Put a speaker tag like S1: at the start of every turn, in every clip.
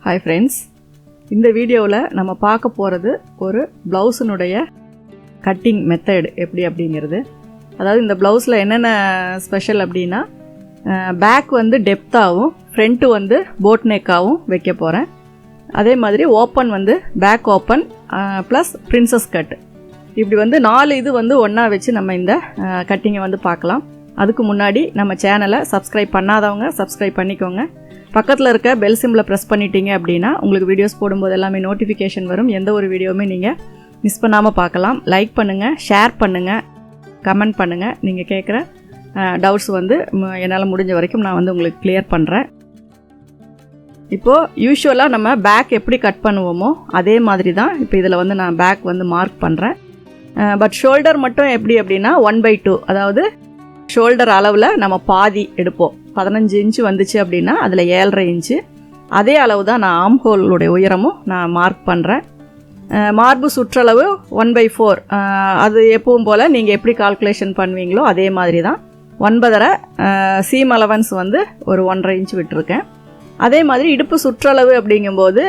S1: Hi friends, இந்த வீடியோவில் நம்ம பார்க்க போகிறது ஒரு ப்ளவுஸினுடைய கட்டிங் மெத்தட் எப்படி அப்படிங்கிறது. அதாவது இந்த ப்ளவுஸில் என்னென்ன ஸ்பெஷல் அப்படின்னா, பேக் வந்து டெப்த்தாகவும் ஃப்ரண்ட்டு வந்து போட் நெக்காகவும் வைக்க போகிறேன். அதே மாதிரி ஓப்பன் வந்து back open plus princess cut, இப்படி வந்து 4 இது வந்து ஒன்றா வச்சு நம்ம இந்த கட்டிங்கை வந்து பார்க்கலாம். அதுக்கு முன்னாடி நம்ம சேனலை சப்ஸ்கிரைப் பண்ணாதவங்க சப்ஸ்கிரைப் பண்ணிக்கோங்க. பக்கத்தில் இருக்க பெல் சிம்பிளை ப்ரெஸ் பண்ணிட்டீங்க அப்படின்னா உங்களுக்கு வீடியோஸ் போடும்போது எல்லாமே நோட்டிஃபிகேஷன் வரும். எந்த ஒரு வீடியோவுமே நீங்கள் மிஸ் பண்ணாமல் பார்க்கலாம். லைக் பண்ணுங்கள், ஷேர் பண்ணுங்கள், கமெண்ட் பண்ணுங்கள். நீங்கள் கேட்குற டவுட்ஸ் வந்து என்னால் முடிஞ்ச வரைக்கும் நான் வந்து உங்களுக்கு கிளியர் பண்ணுறேன். இப்போது யூஷுவலாக நம்ம பேக் எப்படி கட் பண்ணுவோமோ அதே மாதிரி தான் இப்போ இதில் வந்து நான் பேக் வந்து மார்க் பண்ணுறேன். பட் ஷோல்டர் மட்டும் எப்படி அப்படின்னா 1/2, அதாவது ஷோல்டர் அளவில் நம்ம பாதி எடுப்போம். 15 இன்ச்சு வந்துச்சு அப்படின்னா அதில் 7.5 இன்ச்சு. அதே அளவு தான் நான் ஆம் ஹோலுடைய உயரமும் நான் மார்க் பண்ணுறேன். மார்பு சுற்றளவு 1/4, அது எப்பவும் போல் நீங்கள் எப்படி கால்குலேஷன் பண்ணுவீங்களோ அதே மாதிரி தான். 9.5 சீம் அலவன்ஸ் வந்து ஒரு 1.5 இன்ச்சு விட்டுருக்கேன். அதே மாதிரி இடுப்பு சுற்றளவு அப்படிங்கும்போது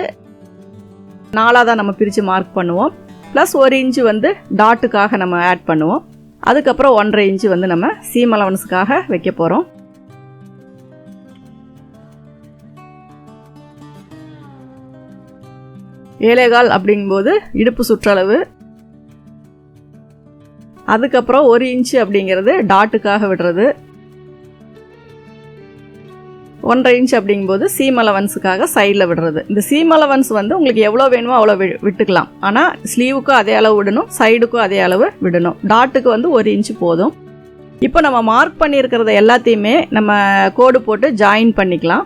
S1: 4 தான் நம்ம பிரித்து மார்க் பண்ணுவோம். ப்ளஸ் 1 இன்ச்சு வந்து டாட்டுக்காக நம்ம ஆட் பண்ணுவோம். அதுக்கப்புறம் 1.5 இன்ச்சு வந்து நம்ம சீம் அலவன்ஸுக்காக வைக்க போகிறோம். ஏழேகால் அப்படிங்கும்போது இடுப்பு சுற்றளவு. அதுக்கப்புறம் 1 இன்ச்சு அப்படிங்கிறது டாட்டுக்காக விடுறது. 1.5 இன்ச் அப்படிங்கும்போது சீம் அலவன்ஸுக்காக சைடில் விடுறது. இந்த சீம் அலவன்ஸ் வந்து உங்களுக்கு எவ்வளோ வேணுமோ அவ்வளோ விட்டுக்கலாம். ஆனால் ஸ்லீவுக்கும் அதே அளவு விடணும், சைடுக்கும் அதே அளவு விடணும். டாட்டுக்கு வந்து 1 இன்ச்சு போதும். இப்போ நம்ம மார்க் பண்ணியிருக்கிறத எல்லாத்தையுமே நம்ம கோடு போட்டு ஜாயின் பண்ணிக்கலாம்.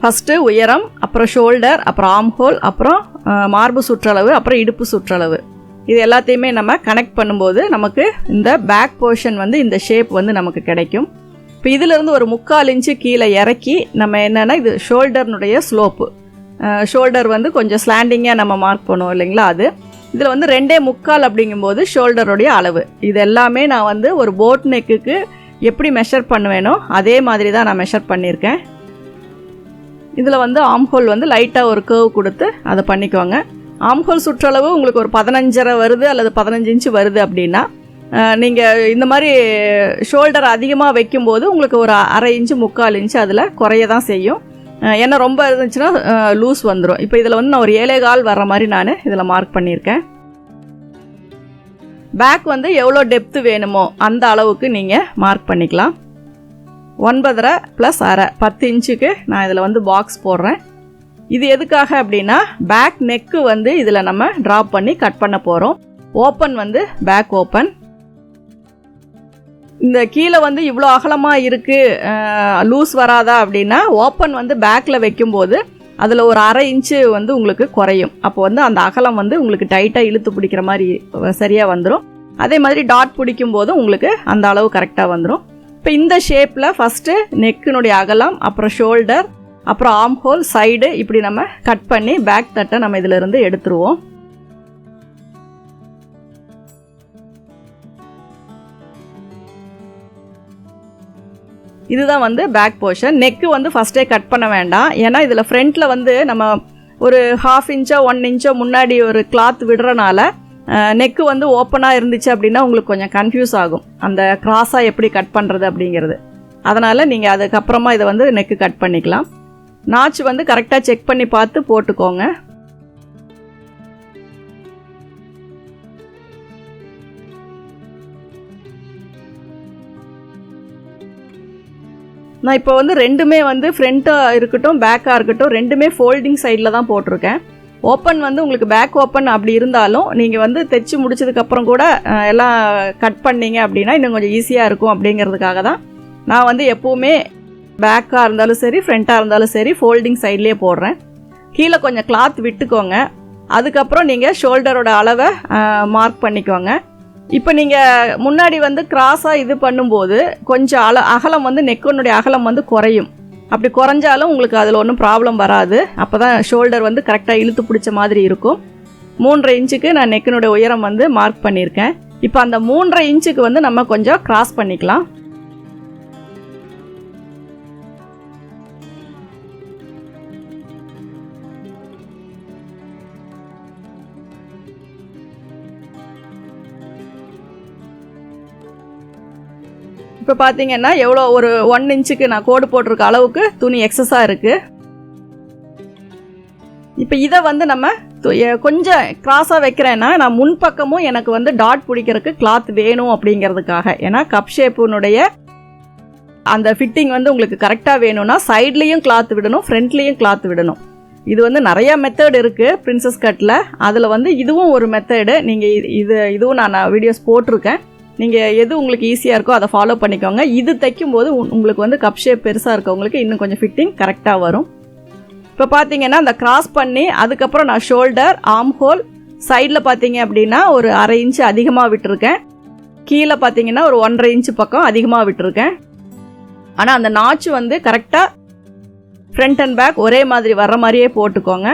S1: ஃபஸ்ட்டு உயரம், அப்புறம் ஷோல்டர், அப்புறம் ஆம் ஹோல், அப்புறம் மார்பு சுற்றளவு, அப்புறம் இடுப்பு சுற்றளவு, இது எல்லாத்தையுமே நம்ம கனெக்ட் பண்ணும்போது நமக்கு இந்த பேக் போர்ஷன் வந்து இந்த ஷேப் வந்து நமக்கு கிடைக்கும். இப்போ இதிலிருந்து ஒரு 3/4 இன்ச்சு கீழே இறக்கி நம்ம என்னென்னா இது ஷோல்டர்னுடைய ஸ்லோப்பு. ஷோல்டர் வந்து கொஞ்சம் ஸ்லாண்டிங்காக நம்ம மார்க் பண்ணுவோம் இல்லைங்களா, அது இதில் வந்து 2.25 அப்படிங்கும்போது ஷோல்டருடைய அளவு. இது எல்லாமே நான் வந்து ஒரு போட் நெக்குக்கு எப்படி மெஷர் பண்ணுவேனோ அதே மாதிரி தான் நான் மெஷர் பண்ணியிருக்கேன். இதில் வந்து ஆம்ஹோல் வந்து லைட்டாக ஒரு கர்வ் கொடுத்து அதை பண்ணிக்கோங்க. ஆம்ஹோல் சுற்றளவு உங்களுக்கு ஒரு 15.5 வருது அல்லது 15 இன்ச்சு வருது அப்படின்னா நீங்கள் இந்த மாதிரி ஷோல்டர் அதிகமாக வைக்கும்போது உங்களுக்கு ஒரு 1/2 இன்ச்சு 3/4 இன்ச்சு அதில் குறைய தான் செய்யும். ஏன்னா ரொம்ப இருந்துச்சுன்னா லூஸ் வந்துடும். இப்போ இதில் வந்து நான் ஒரு 7.25 வர்ற மாதிரி நான் இதில் மார்க் பண்ணியிருக்கேன். பேக் வந்து எவ்வளோ டெப்த்து வேணுமோ அந்த அளவுக்கு நீங்கள் மார்க் பண்ணிக்கலாம். 9.5 + 1/2 10 இன்ச்சுக்கு நான் இதில் வந்து பாக்ஸ் போடுறேன். இது எதுக்காக அப்படின்னா பேக் நெக்கு வந்து இதில் நம்ம ட்ராப் பண்ணி கட் பண்ண போகிறோம். ஓப்பன் வந்து பேக் ஓப்பன். இந்த கீழே வந்து இவ்வளோ அகலமாக இருக்குது, லூஸ் வராதா அப்படின்னா ஓப்பன் வந்து பேக்கில் வைக்கும்போது அதில் ஒரு 1/2 இன்ச்சு வந்து உங்களுக்கு குறையும். அப்போ வந்து அந்த அகலம் வந்து உங்களுக்கு டைட்டாக இழுத்து பிடிக்கிற மாதிரி சரியாக வந்துடும். அதே மாதிரி டாட் பிடிக்கும்போது உங்களுக்கு அந்த அளவு கரெக்டாக வந்துடும். இப்போ இந்த ஷேப்பில் ஃபஸ்ட்டு நெக்கினுடைய அகலம், அப்புறம் ஷோல்டர், அப்புறம் ஆம் ஹோல், சைடு, இப்படி நம்ம கட் பண்ணி பேக் தட்டை நம்ம இதிலிருந்து எடுத்துருவோம். இதுதான் வந்து பேக் போர்ஷன். நெக்கு வந்து ஃபஸ்ட்டே கட் பண்ண வேண்டாம். ஏன்னா இதில் ஃப்ரண்ட்டில் வந்து நம்ம ஒரு 1/2 இன்ச்சோ 1 இன்ச்சோ முன்னாடி ஒரு கிளாத் விடுறனால நெக்கு வந்து ஓப்பனாக இருந்துச்சு அப்படின்னா உங்களுக்கு கொஞ்சம் கன்ஃபியூஸ் ஆகும், அந்த கிராஸாக எப்படி கட் பண்ணுறது அப்படிங்கிறது. அதனால் நீங்கள் அதுக்கப்புறமா இதை வந்து நெக்கு கட் பண்ணிக்கலாம். நாச் வந்து கரெக்டாக செக் பண்ணி பார்த்து போட்டுக்கோங்க. நான் இப்போ வந்து ரெண்டுமே வந்து ஃப்ரண்ட்டாக இருக்கட்டும் பேக்காக இருக்கட்டும் ரெண்டுமே ஃபோல்டிங் சைடில் தான் போட்டிருக்கேன். ஓப்பன் வந்து உங்களுக்கு பேக் ஓப்பன் அப்படி இருந்தாலும் நீங்கள் வந்து தைச்சி முடிச்சதுக்கப்புறம் கூட எல்லாம் கட் பண்ணிங்க அப்படின்னா இன்னும் கொஞ்சம் ஈஸியாக இருக்கும் அப்படிங்கிறதுக்காக தான் நான் வந்து எப்போவுமே பேக்காக இருந்தாலும் சரி ஃப்ரண்ட்டாக இருந்தாலும் சரி ஃபோல்டிங் சைட்லேயே போடுறேன். கீழே கொஞ்சம் கிளாத் விட்டுக்கோங்க. அதுக்கப்புறம் நீங்கள் ஷோல்டரோட அளவை மார்க் பண்ணிக்கோங்க. இப்போ நீங்கள் முன்னாடி வந்து கிராஸாக இது பண்ணும்போது கொஞ்சம் அகலம் வந்து நெக்குனுடைய அகலம் வந்து குறையும். அப்படி குறைஞ்சாலும் உங்களுக்கு அதில் ஒன்றும் ப்ராப்ளம் வராது. அப்போ தான் ஷோல்டர் வந்து கரெக்டாக இழுத்து பிடிச்ச மாதிரி இருக்கும். 3.5 இன்ச்சுக்கு நான் நெக்கினுடைய உயரம் வந்து மார்க் பண்ணியிருக்கேன். இப்போ அந்த 3.5 இன்ச்சுக்கு வந்து நம்ம கொஞ்சம் கிராஸ் பண்ணிக்கலாம். இப்போ பார்த்தீங்கன்னா எவ்வளோ ஒரு 1 இன்ச்சுக்கு நான் கோடு போட்டிருக்க அளவுக்கு துணி எக்ஸஸாக இருக்குது. இப்போ இதை வந்து நம்ம கொஞ்சம் கிராஸாக வைக்கிறேன்னா நான் முன்பக்கமும் எனக்கு வந்து டாட் பிடிக்கிறதுக்கு கிளாத் வேணும் அப்படிங்கிறதுக்காக. ஏன்னா கப் ஷேப்புனுடைய அந்த ஃபிட்டிங் வந்து உங்களுக்கு கரெக்டாக வேணும்னா சைட்லேயும் கிளாத் விடணும், ஃப்ரண்ட்லேயும் கிளாத் விடணும். இது வந்து நிறைய மெத்தட் இருக்குது பிரின்சஸ் கட்டில். அதில் வந்து இதுவும் ஒரு மெத்தடு. நீங்கள் இதுவும் நான் வீடியோஸ் போட்டிருக்கேன். நீங்கள் எது உங்களுக்கு ஈஸியாக இருக்கோ அதை ஃபாலோ பண்ணிக்கோங்க. இது தைக்கும்போது உங்களுக்கு வந்து கப் ஷேப் பெருசாக இருக்கவங்களுக்கு இன்னும் கொஞ்சம் ஃபிட்டிங் கரெக்டாக வரும். இப்போ பார்த்தீங்கன்னா அந்த கிராஸ் பண்ணி அதுக்கப்புறம் நான் ஷோல்டர், ஆர்ம் ஹோல், சைடில் பார்த்தீங்க அப்படின்னா ஒரு 1/2 இன்ச்சு அதிகமாக விட்டுருக்கேன். கீழே பார்த்தீங்கன்னா ஒரு 1.5 இன்ச்சு பக்கம் அதிகமாக விட்டுருக்கேன். ஆனால் அந்த நாச்சு வந்து கரெக்டாக ஃப்ரண்ட் அண்ட் பேக் ஒரே மாதிரி வர்ற மாதிரியே போட்டுக்கோங்க.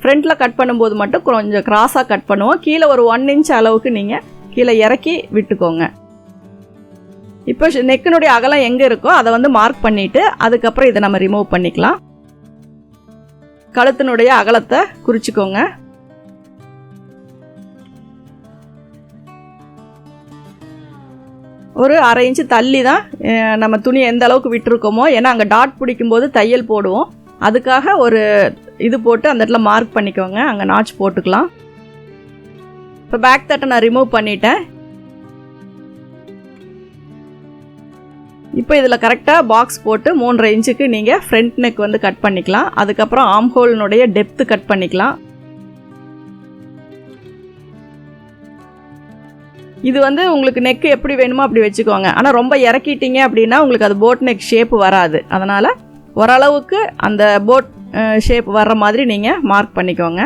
S1: ஃப்ரண்ட்டில் கட் பண்ணும்போது மட்டும் கொஞ்சம் கிராஸாக கட் பண்ணுவோம். கீழே ஒரு 1 இன்ச் அளவுக்கு நீங்கள் கீழே இறக்கி விட்டுக்கோங்க. இப்போ நெக்கினுடைய அகலம் எங்கே இருக்கோ அதை வந்து மார்க் பண்ணிவிட்டு அதுக்கப்புறம் இதை நம்ம ரிமூவ் பண்ணிக்கலாம். கழுத்தினுடைய அகலத்தை குறிச்சிக்கோங்க. ஒரு 1/2 இன்ச்சு தள்ளி தான் நம்ம துணி எந்த அளவுக்கு விட்டுருக்கோமோ, ஏன்னா அங்கே டாட் பிடிக்கும்போது தையல் போடுவோம், அதுக்காக ஒரு இது போட்டு அந்த இடத்துல மார்க் பண்ணிக்கோங்க. அங்கே நாச் போட்டுக்கலாம். இப்போ பேக் தட்டை நான் ரிமூவ் பண்ணிட்டேன். இப்போ இதில் கரெக்டாக பாக்ஸ் போட்டு 3.5 இன்ச்சுக்கு நீங்கள் ஃப்ரண்ட் நெக் வந்து கட் பண்ணிக்கலாம். அதுக்கப்புறம் ஆர்ம் ஹோலினுடைய டெப்த்து கட் பண்ணிக்கலாம். இது வந்து உங்களுக்கு நெக்கு எப்படி வேணுமோ அப்படி வச்சுக்கோங்க. ஆனால் ரொம்ப இறக்கிட்டீங்க அப்படின்னா உங்களுக்கு அது போட் நெக் ஷேப் வராது. அதனால் ஓரளவுக்கு அந்த போட் ஷேப் வர்ற மாதிரி நீங்கள் மார்க் பண்ணிக்கோங்க.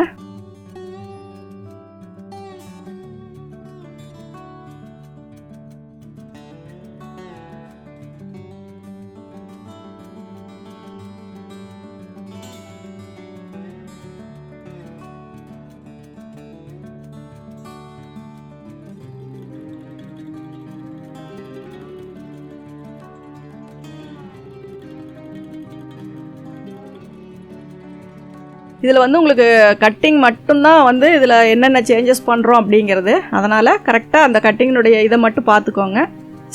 S1: இதில் வந்து உங்களுக்கு கட்டிங் மட்டும்தான் வந்து இதில் என்னென்ன சேஞ்சஸ் பண்ணுறோம் அப்படிங்கிறது. அதனால் கரெக்டாக அந்த கட்டிங்கினுடைய இதை மட்டும் பார்த்துக்கோங்க.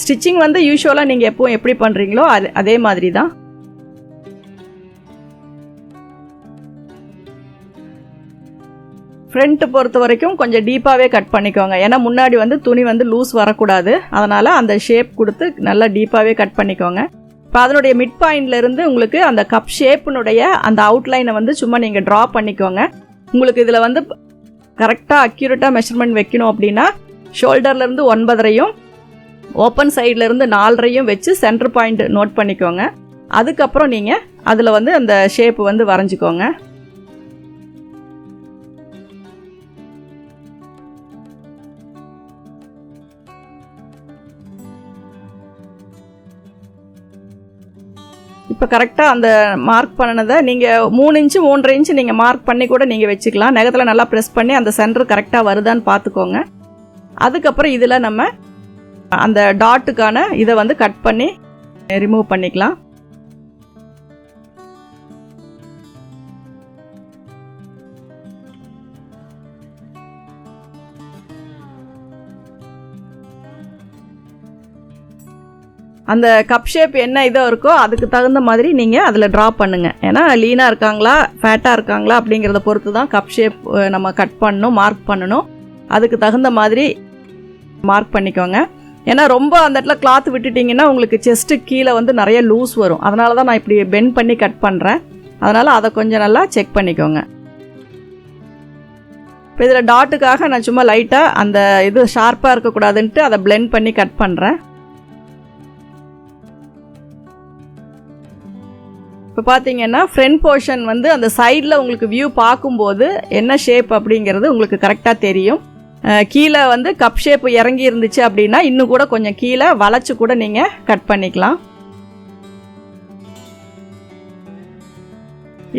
S1: ஸ்டிச்சிங் வந்து யூஸ்வலாக நீங்கள் எப்போவும் எப்படி பண்ணுறீங்களோ அதே மாதிரி தான். ஃப்ரண்ட்டு பொறுத்த வரைக்கும் கொஞ்சம் டீப்பாகவே கட் பண்ணிக்கோங்க. ஏன்னா முன்னாடி வந்து துணி வந்து லூஸ் வரக்கூடாது. அதனால் அந்த ஷேப் கொடுத்து நல்லா டீப்பாகவே கட் பண்ணிக்கோங்க. இப்போ அதனுடைய மிட் பாயிண்ட்லேருந்து உங்களுக்கு அந்த கப் ஷேப்புனுடைய அந்த அவுட்லைனை வந்து சும்மா நீங்கள் ட்ரா பண்ணிக்கோங்க. உங்களுக்கு இதில் வந்து கரெக்டாக அக்யூரேட்டாக மெஷர்மெண்ட் வைக்கணும் அப்படின்னா ஷோல்டர்லேருந்து 9.5 ஓப்பன் சைட்லேருந்து 4.5 வச்சு சென்டர் பாயிண்ட் நோட் பண்ணிக்கோங்க. அதுக்கப்புறம் நீங்கள் அதில் வந்து அந்த ஷேப்பு வந்து வரைஞ்சிக்கோங்க. இப்போ கரெக்டாக அந்த மார்க் பண்ணினதை நீங்கள் 3 இன்ச்சு 3.5 இன்ச்சு நீங்கள் மார்க் பண்ணி கூட நீங்கள் வச்சுக்கலாம். நகத்தில் நல்லா ப்ரெஸ் பண்ணி அந்த சென்டர் கரெக்டாக வருதான்னு பார்த்துக்கோங்க. அதுக்கப்புறம் இதில் நம்ம அந்த டாட்டுக்கான இதை வந்து கட் பண்ணி ரிமூவ் பண்ணிக்கலாம். அந்த கப் ஷேப் என்ன இதோ இருக்கோ அதுக்கு தகுந்த மாதிரி நீங்கள் அதில் ட்ரா பண்ணுங்கள். ஏன்னா லீனாக இருக்காங்களா ஃபேட்டாக இருக்காங்களா அப்படிங்கிறத பொறுத்து தான் கப் ஷேப் நம்ம கட் பண்ணணும், மார்க் பண்ணணும். அதுக்கு தகுந்த மாதிரி மார்க் பண்ணிக்கோங்க. ஏன்னா ரொம்ப அந்த இடத்துல கிளாத் விட்டுட்டிங்கன்னா உங்களுக்கு செஸ்ட்டு கீழே வந்து நிறைய லூஸ் வரும். அதனால தான் நான் இப்படி பெண்ட் பண்ணி கட் பண்ணுறேன். அதனால் அதை கொஞ்சம் நல்லா செக் பண்ணிக்கோங்க. இப்போ இதில் டாட்டுக்காக நான் சும்மா லைட்டாக அந்த இது ஷார்ப்பாக இருக்கக்கூடாதுன்ட்டு அதை பிளெண்ட் பண்ணி கட் பண்ணுறேன். இப்போ பார்த்தீங்கன்னா ஃப்ரண்ட் போர்ஷன் வந்து அந்த சைடில் உங்களுக்கு வியூ பார்க்கும்போது என்ன ஷேப் அப்படிங்கிறது உங்களுக்கு கரெக்டாக தெரியும். கீழே வந்து கப் ஷேப் இறங்கி இருந்துச்சு அப்படின்னா இன்னும் கூட கொஞ்சம் கீழே வளைச்சு கூட நீங்கள் கட் பண்ணிக்கலாம்.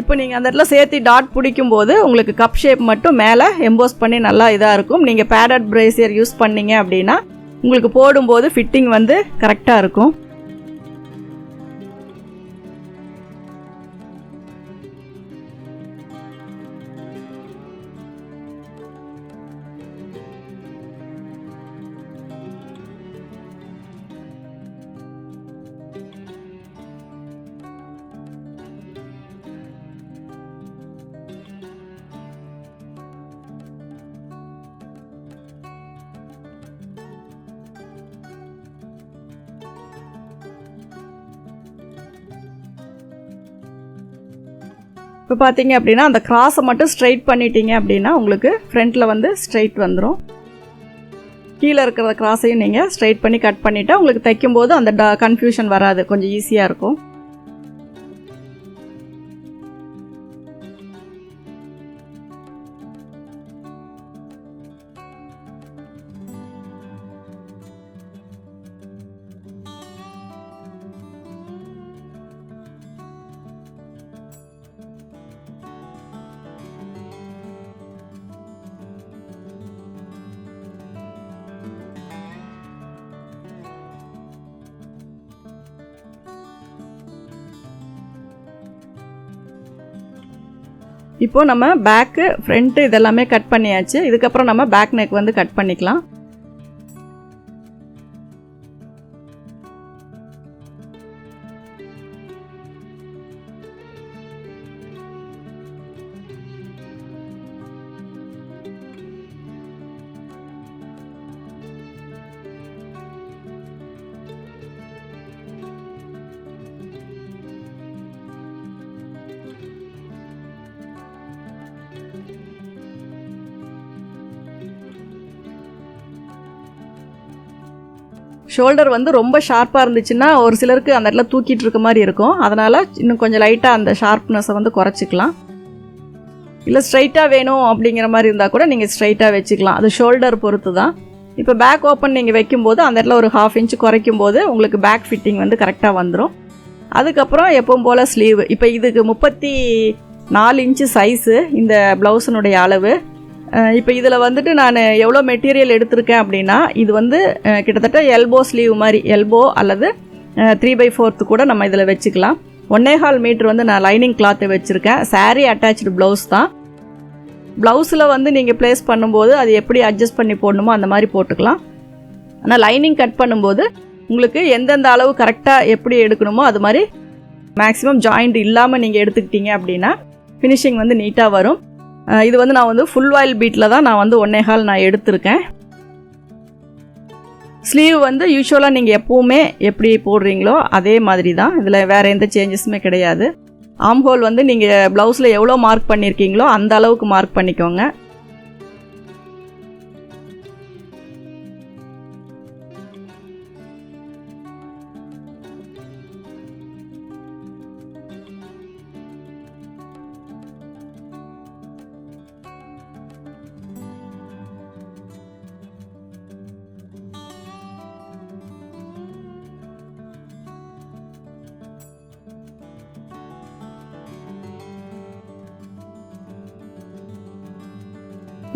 S1: இப்போ நீங்கள் அந்த இடத்துல சேர்த்து டாட் பிடிக்கும்போது உங்களுக்கு கப் ஷேப் மட்டும் மேலே எம்போஸ் பண்ணி நல்லா இதாக இருக்கும். நீங்கள் பேடட் பிரேசியர் யூஸ் பண்ணீங்க அப்படின்னா உங்களுக்கு போடும்போது ஃபிட்டிங் வந்து கரெக்டாக இருக்கும். இப்போ பார்த்தீங்க அப்படின்னா அந்த கிராஸை மட்டும் ஸ்ட்ரைட் பண்ணிட்டீங்க அப்படின்னா உங்களுக்கு ஃப்ரண்ட்டில் வந்து ஸ்ட்ரைட் வந்துடும். கீழே இருக்கிற கிராஸையும் நீங்கள் ஸ்ட்ரைட் பண்ணி கட் பண்ணிவிட்டால் உங்களுக்கு தைக்கும்போது அந்த கன்ஃபியூஷன் வராது, கொஞ்சம் ஈஸியாக இருக்கும். இப்போது நம்ம பேக்கு ஃப்ரண்ட்டு இதெல்லாமே கட் பண்ணியாச்சு. இதுக்கப்புறம் நம்ம பேக் நெக் வந்து கட் பண்ணிக்கலாம். ஷோல்டர் வந்து ரொம்ப ஷார்ப்பாக இருந்துச்சுன்னா ஒரு சிலருக்கு அந்த இடத்துல தூக்கிட்டு இருக்க மாதிரி இருக்கும். அதனால் இன்னும் கொஞ்சம் லைட்டாக அந்த ஷார்ப்னஸை வந்து குறைச்சிக்கலாம். இல்லை ஸ்ட்ரைட்டாக வேணும் அப்படிங்கிற மாதிரி இருந்தால் கூட நீங்கள் ஸ்ட்ரைட்டாக வச்சுக்கலாம். அது ஷோல்டர் பொறுத்து தான். இப்போ பேக் ஓப்பன் நீங்கள் வைக்கும்போது அந்த இடத்துல ஒரு 1/2 இன்ச் குறைக்கும் போது உங்களுக்கு பேக் ஃபிட்டிங் வந்து கரெக்டாக வந்துடும். அதுக்கப்புறம் எப்பவும் போல் ஸ்லீவ். இப்போ இதுக்கு 34 இன்ச்சு சைஸு இந்த ப்ளவுஸினுடைய அளவு. இப்போ இதில் வந்துட்டு நான் எவ்வளோ மெட்டீரியல் எடுத்திருக்கேன் அப்படின்னா, இது வந்து கிட்டத்தட்ட எல்போ ஸ்லீவ் மாதிரி, எல்போ அல்லது 3/4 கூட நம்ம இதில் வச்சுக்கலாம். 1.25 மீட்டர் வந்து நான் லைனிங் கிளாத்து வச்சுருக்கேன். saree அட்டாச்சு ப்ளவுஸ் தான். ப்ளவுஸில் வந்து நீங்கள் ப்ளேஸ் பண்ணும்போது அது எப்படி அட்ஜஸ்ட் பண்ணி போடணுமோ அந்த மாதிரி போட்டுக்கலாம். ஆனால் லைனிங் கட் பண்ணும்போது உங்களுக்கு எந்தெந்த அளவு கரெக்டாக எப்படி எடுக்கணுமோ அது மாதிரி மேக்ஸிமம் ஜாயிண்ட் இல்லாமல் நீங்கள் எடுத்துக்கிட்டீங்க அப்படின்னா ஃபினிஷிங் வந்து நீட்டாக வரும். இது வந்து நான் வந்து ஃபுல் வாயில் பீட்டில் தான் நான் வந்து 1.25 நான் எடுத்திருக்கேன். ஸ்லீவ் வந்து யூஸ்வலாக நீங்கள் எப்போவுமே எப்படி போடுறீங்களோ அதே மாதிரி தான். இதில் வேறு எந்த சேஞ்சஸுமே கிடையாது. ஆம் ஹோல் வந்து நீங்கள் ப்ளவுஸில் எவ்வளோ மார்க் பண்ணியிருக்கீங்களோ அந்த அளவுக்கு மார்க் பண்ணிக்கோங்க.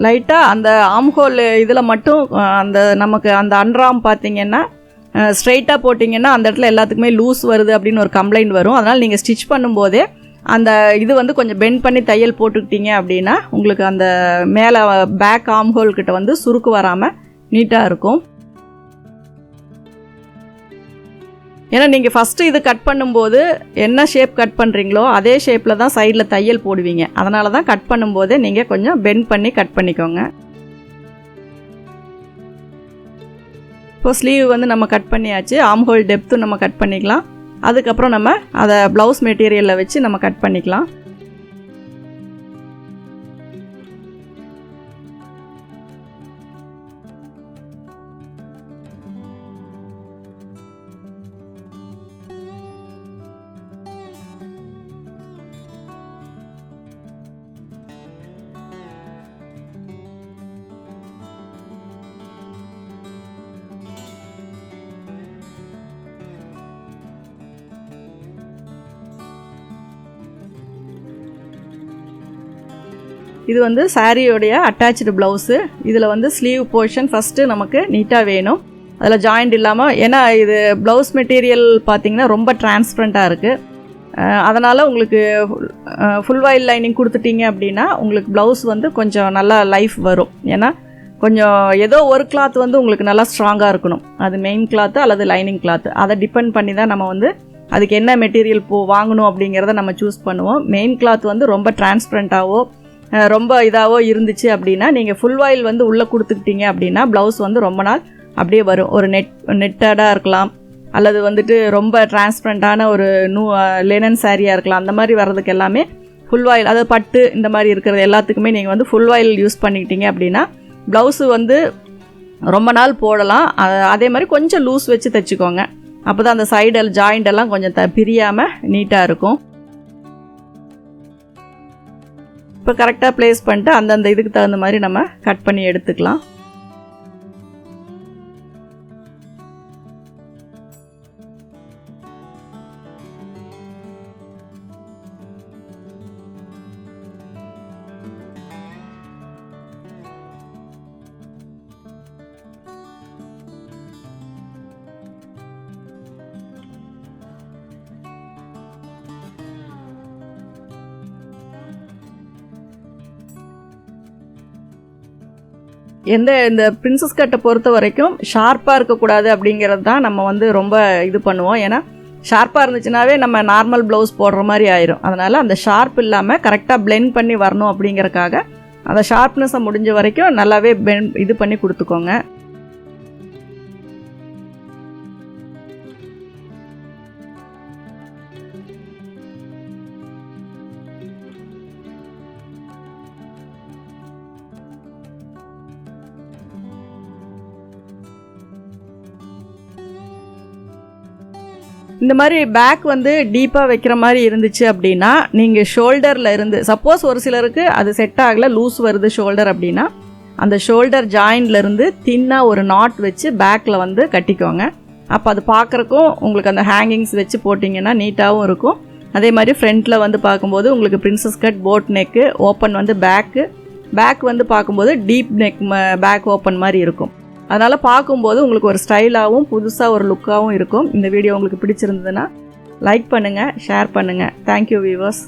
S1: லைட்டாக அந்த ஆம்ஹோல் இதில் மட்டும் அந்த நமக்கு அந்த அண்டர்ஆர்ம் பார்த்திங்கன்னா ஸ்ட்ரைட்டாக போட்டிங்கன்னா அந்த இடத்துல எல்லாத்துக்குமே லூஸ் வருது அப்படின்னு ஒரு கம்ப்ளைண்ட் வரும். அதனால் நீங்கள் ஸ்டிச் பண்ணும்போதே அந்த இது வந்து கொஞ்சம் பெண்ட் பண்ணி தையல் போட்டுக்கிட்டீங்க அப்படின்னா உங்களுக்கு அந்த மேலே பேக் ஆம்ஹோல் கிட்ட வந்து சுருக்கு வராமல் நீட்டாக இருக்கும். ஏன்னா நீங்கள் ஃபஸ்ட்டு இது கட் பண்ணும்போது என்ன ஷேப் கட் பண்ணுறீங்களோ அதே ஷேப்பில் தான் சைடில் தையல் போடுவீங்க. அதனால தான் கட் பண்ணும்போதே நீங்கள் கொஞ்சம் பெண்ட் பண்ணி கட் பண்ணிக்கோங்க. இப்போ ஸ்லீவ் வந்து நம்ம கட் பண்ணியாச்சு. ஆம்ஹோல் டெப்த்தும் நம்ம கட் பண்ணிக்கலாம். அதுக்கப்புறம் நம்ம அதை ப்ளவுஸ் மெட்டீரியலில் வச்சு நம்ம கட் பண்ணிக்கலாம். இது வந்து சாரியோடைய அட்டாச்சு ப்ளவுஸு. இதில் வந்து ஸ்லீவ் போர்ஷன் ஃபஸ்ட்டு நமக்கு நீட்டாக வேணும். அதில் ஜாயிண்ட் இல்லாமல், ஏன்னா இது ப்ளவுஸ் மெட்டீரியல் பார்த்திங்கன்னா ரொம்ப டிரான்ஸ்பரண்ட்டாக இருக்குது. அதனால் உங்களுக்கு ஃபுல் வாயில் லைனிங் கொடுத்துட்டீங்க அப்படின்னா உங்களுக்கு ப்ளவுஸ் வந்து கொஞ்சம் நல்லா லைஃப் வரும். ஏன்னா கொஞ்சம் ஏதோ ஒரு கிளாத் வந்து உங்களுக்கு நல்லா ஸ்ட்ராங்காக இருக்கணும். அது மெயின் கிளாத்து அல்லது லைனிங் கிளாத்து, அதை டிபெண்ட் பண்ணி தான் நம்ம வந்து அதுக்கு என்ன மெட்டீரியல் வாங்கணும் அப்படிங்கிறத நம்ம சூஸ் பண்ணுவோம். மெயின் கிளாத் வந்து ரொம்ப டிரான்ஸ்பரண்ட்டாவோ ரொம்ப இதாகவோ இருந்துச்சு அப்படின்னா நீங்கள் ஃபுல் வாயில் வந்து உள்ளே கொடுத்துக்கிட்டீங்க அப்படின்னா ப்ளவுஸ் வந்து ரொம்ப நாள் அப்படியே வரும். ஒரு நெட்டடாக இருக்கலாம், அல்லது வந்துட்டு ரொம்ப டிரான்ஸ்பரண்ட்டான ஒரு லினன் சாரியாக இருக்கலாம். அந்த மாதிரி வர்றதுக்கு எல்லாமே ஃபுல் வாயில், அதாவது பட்டு இந்த மாதிரி இருக்கிறது எல்லாத்துக்குமே நீங்கள் வந்து ஃபுல் வாயில் யூஸ் பண்ணிக்கிட்டீங்க அப்படின்னா ப்ளவுஸு வந்து ரொம்ப நாள் போடலாம். அதே மாதிரி கொஞ்சம் லூஸ் வச்சு தைச்சிக்கோங்க. அப்போ தான் அந்த சைடல் ஜாயிண்டெல்லாம் கொஞ்சம் பிரியாமல் நீட்டாக இருக்கும். இப்போ கரெக்டாக ப்ளேஸ் பண்ணிட்டு அந்தந்த இதுக்கு தகுந்த மாதிரி நம்ம கட் பண்ணி எடுத்துக்கலாம். இந்த பிரின்சஸ் கட்டை பொறுத்த வரைக்கும் ஷார்ப்பாக இருக்கக்கூடாது அப்படிங்கிறது தான் நம்ம வந்து ரொம்ப இது பண்ணுவோம். ஏன்னா ஷார்ப்பாக இருந்துச்சுனாவே நம்ம நார்மல் ப்ளவுஸ் போடுற மாதிரி ஆயிரும். அதனால் அந்த ஷார்ப் இல்லாமல் கரெக்டாக பிளெண்ட் பண்ணி வரணும் அப்படிங்கிறக்காக அந்த ஷார்ப்னஸை முடிஞ்ச வரைக்கும் நல்லாவே இது பண்ணி கொடுத்துக்கோங்க. இந்த மாதிரி பேக் வந்து டீப்பாக வைக்கிற மாதிரி இருந்துச்சு அப்படின்னா நீங்கள் ஷோல்டரில் இருந்து, சப்போஸ் ஒரு சிலருக்கு அது செட் ஆகலை, லூஸ் வருது ஷோல்டர் அப்படின்னா அந்த ஷோல்டர் ஜாயின்ட்லேருந்து தின்னாக ஒரு நாட் வச்சு பேக்கில் வந்து கட்டிக்கோங்க. அப்போ அது பார்க்குறக்கும் உங்களுக்கு அந்த ஹேங்கிங்ஸ் வச்சு போட்டிங்கன்னா நீட்டாகவும் இருக்கும். அதே மாதிரி ஃப்ரண்ட்டில் வந்து பார்க்கும்போது உங்களுக்கு princess cut, boat neck, open வந்து பேக் வந்து பார்க்கும்போது டீப் நெக் பேக் ஓப்பன் மாதிரி இருக்கும். அதனால் பார்க்கும்போது உங்களுக்கு ஒரு ஸ்டைலாகவும் புதுசாக ஒரு லுக்காகவும் இருக்கும். இந்த வீடியோ உங்களுக்கு பிடிச்சிருந்ததுன்னா லைக் பண்ணுங்கள், ஷேர் பண்ணுங்கள். Thank you viewers.